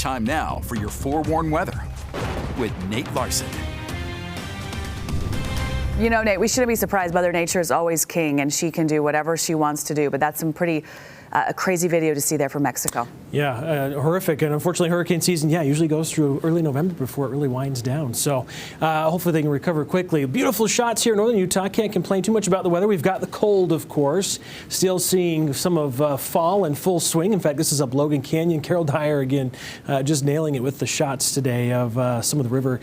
Time now for your forewarned weather with Nate Larson. You know, Nate, we shouldn't be surprised. Mother Nature is always king, and she can do whatever she wants to do. But that's some pretty crazy video to see there from Mexico. Yeah, horrific. And unfortunately, hurricane season, usually goes through early November before it really winds down. So hopefully they can recover quickly. Beautiful shots here in northern Utah. Can't complain too much about the weather. We've got the cold, of course. Still seeing some of fall in full swing. In fact, this is up Logan Canyon. Carol Dyer again just nailing it with the shots today of some of the river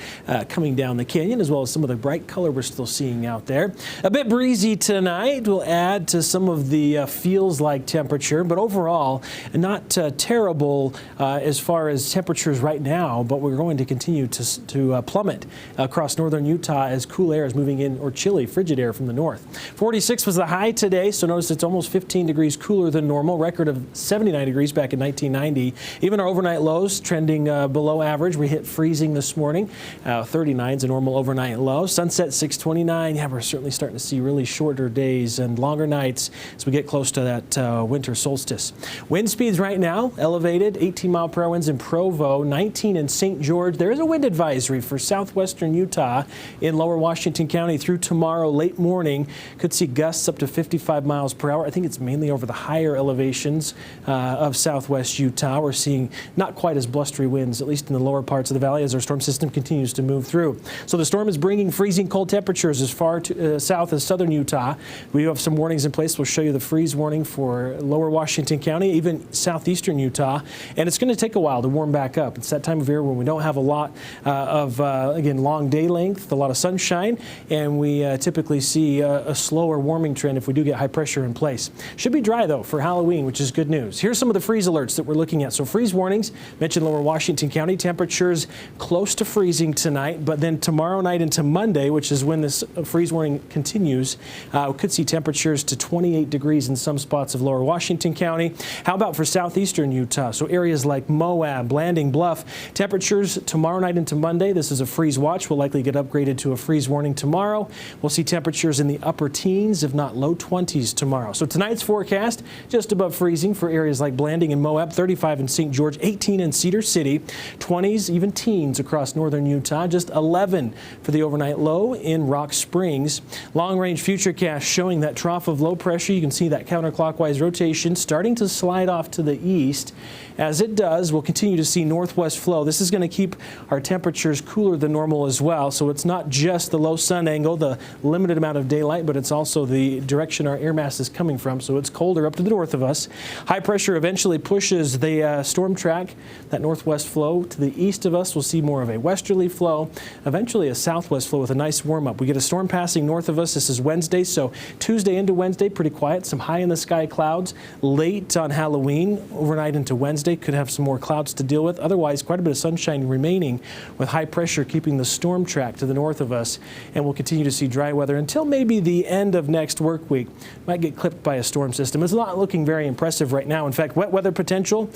coming down the canyon, as well as some of the bright color we're still seeing out there. A bit breezy tonight will add to some of the feels like temperature, but overall not terrible as far as temperatures right now, but we're going to continue to plummet across northern Utah as cool air is moving in, or chilly, frigid air from the north. 46 was the high today, so notice it's almost 15 degrees cooler than normal. Record of 79 degrees back in 1990. Even our overnight lows trending below average. We hit freezing this morning. 39 is a normal overnight low. Sunset 6:29. Yeah, we're certainly starting to see really shorter days and longer nights as we get close to that winter solstice. Wind speeds right now elevated, 18-mile-per-hour winds in Provo, 19 in St. George. There is a wind advisory for southwestern Utah in lower Washington County through tomorrow late morning. Could see gusts up to 55 miles per hour. I think it's mainly over the higher elevations of southwest Utah. We're seeing not quite as blustery winds, at least in the lower parts of the valley, as our storm system continues to move through. So the storm is bringing freezing cold temperatures as far south as southern Utah. We have some warnings in place. We'll show you the freeze warning for lower Washington County, even southeastern Utah, and it's going to take a while to warm back up. It's that time of year when we don't have a lot of, again, long day length, a lot of sunshine, and we typically see a slower warming trend if we do get high pressure in place. Should be dry, though, for Halloween, which is good news. Here's some of the freeze alerts that we're looking at. So freeze warnings, mentioned lower Washington County, temperatures close to freezing tonight, but then tomorrow night into Monday, which is when this freeze warning continues, we could see temperatures to 28 degrees in some spots of lower Washington County. How about for southeastern Utah? So areas like Moab, Blanding, Bluff, temperatures tomorrow night into Monday. This is a freeze watch. Will likely get upgraded to a freeze warning tomorrow. We'll see temperatures in the upper teens, if not low 20s tomorrow. So tonight's forecast, just above freezing for areas like Blanding and Moab, 35 in St. George, 18 in Cedar City, 20s, even teens across northern Utah, just 11 for the overnight low in Rock Springs. Long-range futurecast showing that trough of low pressure. You can see that counterclockwise rotation starting to slide off to the east. As it does, we'll continue to see northwest flow. This is going to keep our temperatures cooler than normal as well. So it's not just the low sun angle, the limited amount of daylight, but it's also the direction our air mass is coming from. So it's colder up to the north of us. High pressure eventually pushes the storm track, that northwest flow, to the east of us. We'll see more of a westerly flow, eventually a southwest flow with a nice warm up. We get a storm passing north of us. This is Wednesday, so Tuesday into Wednesday, pretty quiet. Some high in the sky clouds late on Halloween, overnight into Wednesday. Could have some more clouds to deal with. Otherwise, quite a bit of sunshine remaining with high pressure keeping the storm track to the north of us. And we'll continue to see dry weather until maybe the end of next work week. Might get clipped by a storm system. It's not looking very impressive right now. In fact, wet weather potential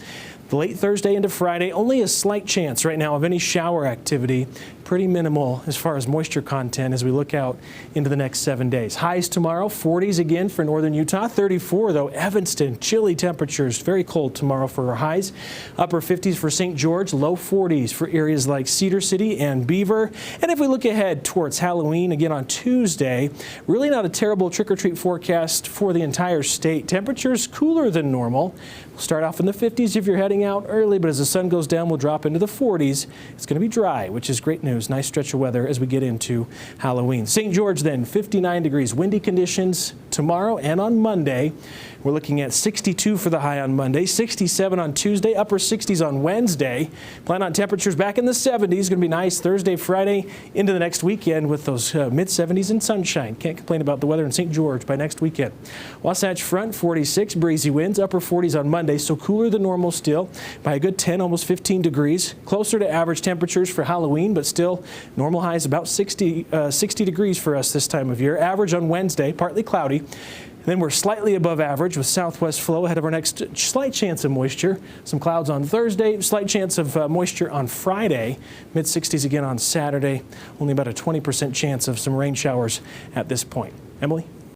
late Thursday into Friday. Only a slight chance right now of any shower activity. Pretty minimal as far as moisture content as we look out into the next 7 days. Highs tomorrow, 40s again for northern Utah. 34 though, Evanston, chilly temperatures, very cold tomorrow for our highs. Upper 50s for St. George, low 40s for areas like Cedar City and Beaver. And if we look ahead towards Halloween again on Tuesday, really not a terrible trick-or-treat forecast for the entire state. Temperatures cooler than normal. We'll start off in the 50s if you're heading out early, but as the sun goes down, we'll drop into the 40s. It's going to be dry, which is great news. Nice stretch of weather as we get into Halloween. St. George then, 59 degrees, windy conditions tomorrow and on Monday. We're looking at 62 for the high on Monday, 67 on Tuesday, upper 60s on Wednesday. Plan on temperatures back in the 70s. Going to be nice Thursday, Friday, into the next weekend with those mid-70s and sunshine. Can't complain about the weather in St. George by next weekend. Wasatch Front, 46, breezy winds, upper 40s on Monday, so cooler than normal still by a good 10, almost 15 degrees. Closer to average temperatures for Halloween, but still normal highs about 60 degrees for us this time of year. Average on Wednesday, partly cloudy. Then we're slightly above average with southwest flow ahead of our next slight chance of moisture. Some clouds on Thursday, slight chance of moisture on Friday. Mid-60s again on Saturday. Only about a 20% chance of some rain showers at this point. Emily?